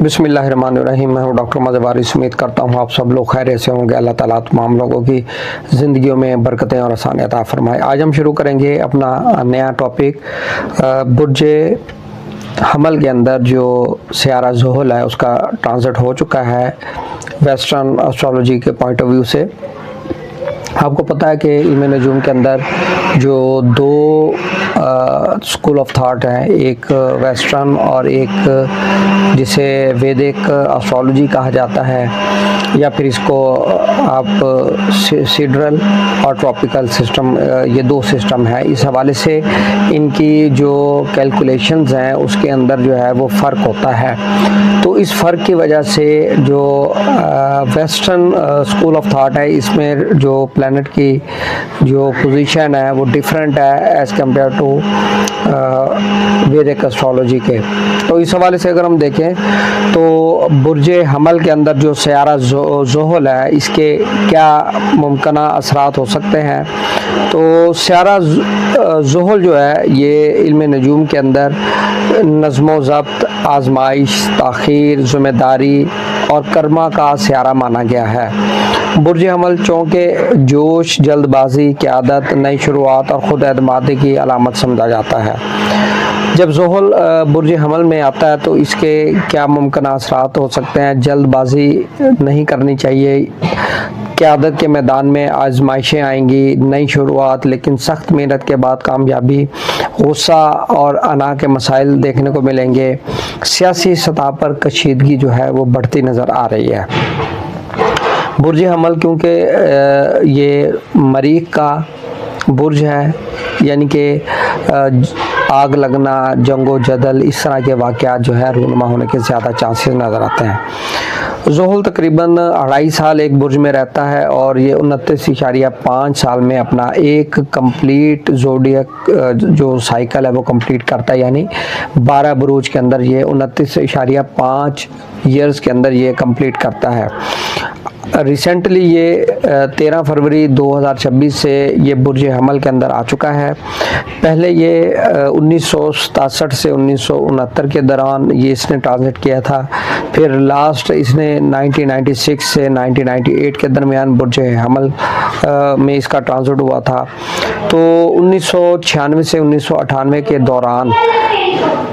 बिस्मिल्लाहिर्रहमानिर्रहीम। मैं हूँ डॉक्टर मज़वारिस। उम्मीद करता हूँ आप सब लोग खैरियत से होंगे। अल्लाह ताला तमाम लोगों की ज़िंदगियों में बरकतें और आसानियत अता फरमाए। आज हम शुरू करेंगे अपना नया टॉपिक। बुर्ज हमल के अंदर जो सियारा ज़ुहल है उसका ट्रांजिट हो चुका है वेस्टर्न एस्ट्रोलॉजी के पॉइंट ऑफ व्यू से। आपको पता है कि इल्म नजूम के अंदर जो दो स्कूल ऑफ थॉट हैं, एक वेस्टर्न और एक जिसे वैदिक एस्ट्रोलॉजी कहा जाता है, या फिर इसको आप सिडरल और ट्रॉपिकल सिस्टम, ये दो सिस्टम है। इस हवाले से इनकी जो कैलकुलेशंस हैं उसके अंदर जो है वो फ़र्क होता है। तो इस फ़र्क की वजह से जो वेस्टर्न स्कूल ऑफ थॉट है इसमें जो प्लैनेट की जो पोजीशन है वो डिफरेंट है एज़ कम्पेयर टू वैदिक एस्ट्रोलॉजी के। तो इस हवाले से अगर हम देखें तो बुर्ज हमल के अंदर जो सियारा ज़ुहल है इसके क्या मुमकिन असरात हो सकते हैं। तो सियारा ज़ुहल जो है ये इल्म नजूम के अंदर नज़्म ज़ब्त, आजमाइश, ताख़ीर, ज़िम्मेदारी और कर्मा का सियारा माना गया है। बुर्ज हमल चूँकि जोश, जल्दबाजी, क़यादत, नई शुरुआत और ख़ुद एतमादी की अलामत समझा जाता है। जब ज़ुहल बुर्ज हमल में आता है तो इसके क्या मुमकिन असरात हो सकते हैं। जल्दबाजी नहीं करनी चाहिए, क़यादत के मैदान में आजमाइशें आएंगी, नई शुरुआत, लेकिन सख्त मेहनत के बाद कामयाबी, गुस्सा और अना के मसाइल देखने को मिलेंगे। सियासी सतह पर कशीदगी जो है वो बढ़ती नज़र आ रही है। बुर्ज हमल क्योंकि ये मरीख का बुर्ज है, यानी कि आग लगना, जंगो जदल, इस तरह के वाक़यात जो है रूनुमा होने के ज़्यादा चांसेस नज़र आते हैं। ज़ुहल तकरीबन 2.5 साल एक बुर्ज में रहता है और ये 29.5 साल में अपना एक कंप्लीट ज़ोडियक जो साइकिल है वो कंप्लीट करता है, यानी 12 बुरूज के अंदर ये 29.5 ईयर्स के अंदर ये कंप्लीट करता है। रिसेंटली ये 13 फरवरी 2026 से ये बुर्ज हमल के अंदर आ चुका है। पहले ये 1967 से 1969 के दौरान ये इसने ट्रांजिट किया था। फिर लास्ट इसने 1996 से 1998 के दरमियान बुर्ज हमल में इसका ट्रांजिट हुआ था। तो 1996 से 1998 के दौरान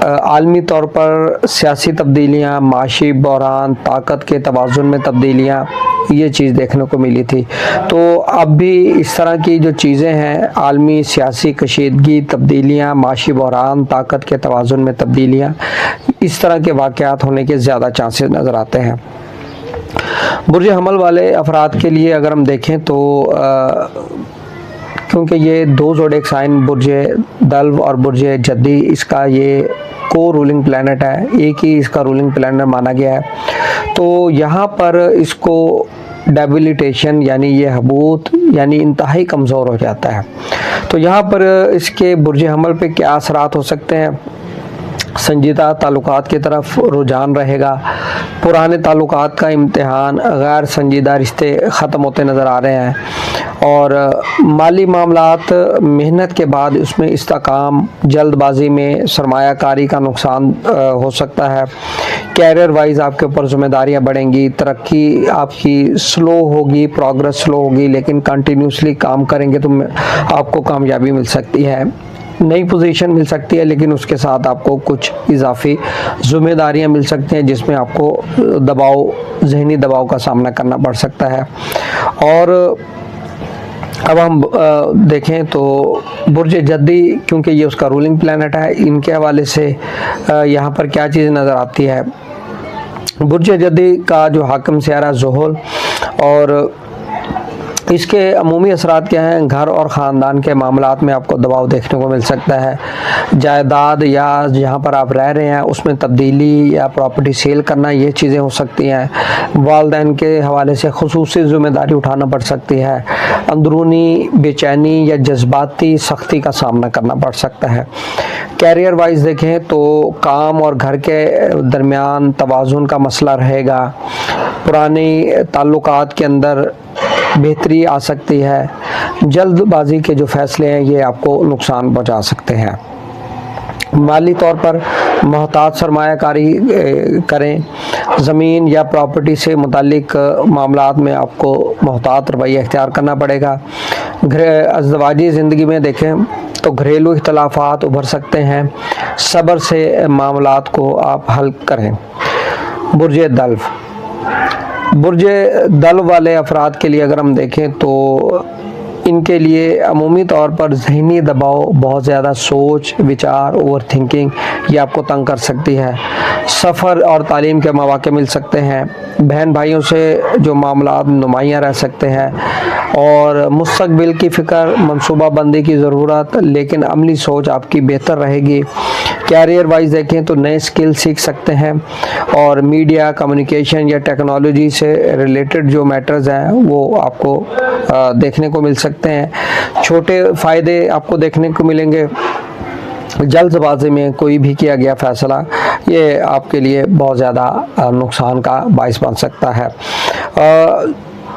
आलमी तौर पर सियासी तब्दीलियाँ, माशी बहरान, ताकत के तवाज़ुन में तब्दीलियाँ, ये चीज़ देखने को मिली थी। तो अब भी इस तरह की जो चीज़ें हैं, आलमी सियासी कशीदगी, तब्दीलियाँ, माशी बहरान, ताकत के तवाज़ुन में तब्दीलियाँ, इस तरह के वाक़यात होने के ज़्यादा चांसेस नज़र आते हैं। बुर्ज हमल वाले अफराद के लिए अगर हम देखें तो क्योंकि ये दो ज़ोडिएक साइन बुर्ज दल्व और बुर्ज जद्दी, इसका ये को रूलिंग प्लैनेट है, एक ही इसका रूलिंग प्लैनेट माना गया है। तो यहाँ पर इसको डेबिलिटेशन यानी ये हबूत यानी इंतहाई कमज़ोर हो जाता है। तो यहाँ पर इसके बुर्ज हमल पे क्या असरात हो सकते हैं। संजीदा ताल्लुकात की तरफ रुझान रहेगा, पुराने ताल्लुकात का इम्तिहान, गैर संजीदा रिश्ते ख़त्म होते नज़र आ रहे हैं, और माली मामलात, मेहनत के बाद उसमें इस्तेकाम, जल्दबाजी में सरमायाकारी का नुकसान हो सकता है। कैरियर वाइज आपके ऊपर ज़िम्मेदारियाँ बढ़ेंगी, तरक्की आपकी स्लो होगी, प्रोग्रेस स्लो होगी, लेकिन कंटिन्यूसली काम करेंगे तो आपको कामयाबी मिल सकती है, नई पोजीशन मिल सकती है, लेकिन उसके साथ आपको कुछ इजाफी ज़िम्मेदारियां मिल सकती हैं जिसमें आपको दबाव, जहनी दबाव का सामना करना पड़ सकता है। और अब हम देखें तो बुर्ज जद्दी क्योंकि ये उसका रूलिंग प्लैनेट है, इनके हवाले से यहाँ पर क्या चीज़ नज़र आती है। बुर्ज जद्दी का जो हाकिम सियारा ज़ुहल, और इसके अमूमी असरात क्या हैं। घर और ख़ानदान के मामलात में आपको दबाव देखने को मिल सकता है। जायदाद या जहाँ पर आप रह रहे हैं उसमें तब्दीली या प्रॉपर्टी सेल करना, ये चीज़ें हो सकती हैं। वालिदैन के हवाले से खुसूसी ज़िम्मेदारी उठाना पड़ सकती है। अंदरूनी बेचैनी या जज्बाती सख्ती का सामना करना पड़ सकता है। कैरियर वाइज देखें तो काम और घर के दरमियान तवाज़ुन का मसला रहेगा। पुरानी ताल्लुकात के अंदर बेहतरी आ सकती है। जल्दबाजी के जो फैसले हैं ये आपको नुकसान पहुंचा सकते हैं। माली तौर पर मोहतात सरमायाकारी करें। ज़मीन या प्रॉपर्टी से मुतालिक मामलात में आपको मोहतात रवैया इख्तियार करना पड़ेगा। अज़दवाजी ज़िंदगी में देखें तो घरेलू इख्तलाफात उभर सकते हैं, सब्र से मामलात को आप हल करें। बुर्जे दल्व, बुर्जे दल्व वाले अफराद के लिए अगर हम देखें तो इनके लिए अमूमी तौर पर ज़हनी दबाव, बहुत ज़्यादा सोच विचार, ओवर थिंकिंग, ये आपको तंग कर सकती है। सफ़र और तालीम के मौके मिल सकते हैं। बहन भाइयों से जो मामलात नुमायाँ रह सकते हैं और मुस्तक़बिल की फ़िक्र, मनसूबा बंदी की ज़रूरत, लेकिन अमली सोच आपकी बेहतर रहेगी। कैरियर वाइज देखें तो नए स्किल सीख सकते हैं और मीडिया, कम्युनिकेशन या टेक्नोलॉजी से रिलेटेड जो मैटर्स हैं वो आपको देखने को मिल सकते हैं। छोटे फ़ायदे आपको देखने को मिलेंगे। जल्दबाजी में कोई भी किया गया फ़ैसला ये आपके लिए बहुत ज़्यादा नुकसान का बाइस बन सकता है।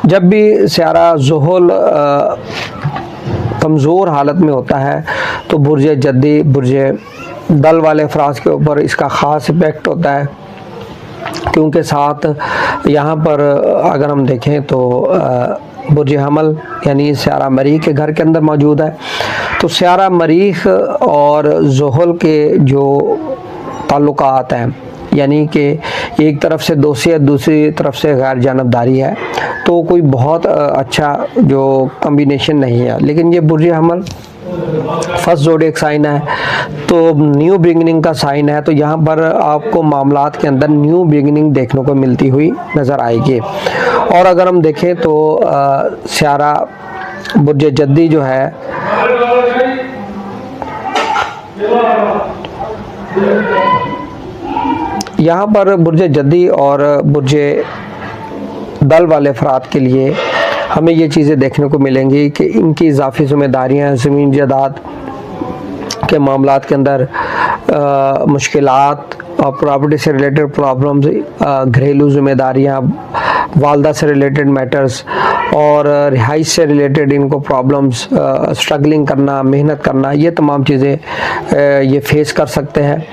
जब भी सियारा ज़ुहल कमज़ोर हालत में होता है तो बुर्जे जद्दी, बुर्जे दल वाले अफराद के ऊपर इसका ख़ास इफ़ेक्ट होता है, क्योंकि साथ यहाँ पर अगर हम देखें तो बुर्ज हमल यानी सियारा मरीख के घर के अंदर मौजूद है। तो सियारा मरीख और ज़ुहल के जो ताल्लुकात हैं, यानी कि एक तरफ से दोस्ती, दूसरी तरफ से गैर जानबदारी है, तो कोई बहुत अच्छा जो कम्बिनेशन नहीं है। लेकिन ये बुर्ज हमल फर्स्ट ज़ोडिएक साइन है, तो न्यू बिगिनिंग का साइन है, तो यहाँ पर आपको मामलात के अंदर न्यू बिगिनिंग देखने को मिलती हुई नज़र आएगी। और अगर हम देखें तो सियारा बुर्ज जद्दी जो है यहाँ पर बुर्ज जद्दी और बुर्ज दल वाले अफराद के लिए हमें ये चीज़ें देखने को मिलेंगी कि इनकी इजाफी ज़िम्मेदारियाँ, ज़मीन जायदाद के मामलात के अंदर मुश्किलात और प्रॉपर्टी से रिलेटेड प्रॉब्लम्स, घरेलू ज़िम्मेदारियाँ, वालदा से रिलेटेड मैटर्स और रिहाइश से रिलेटेड इनको प्रॉब्लम्स, स्ट्रगलिंग करना, मेहनत करना, ये तमाम चीज़ें ये फेस कर सकते हैं।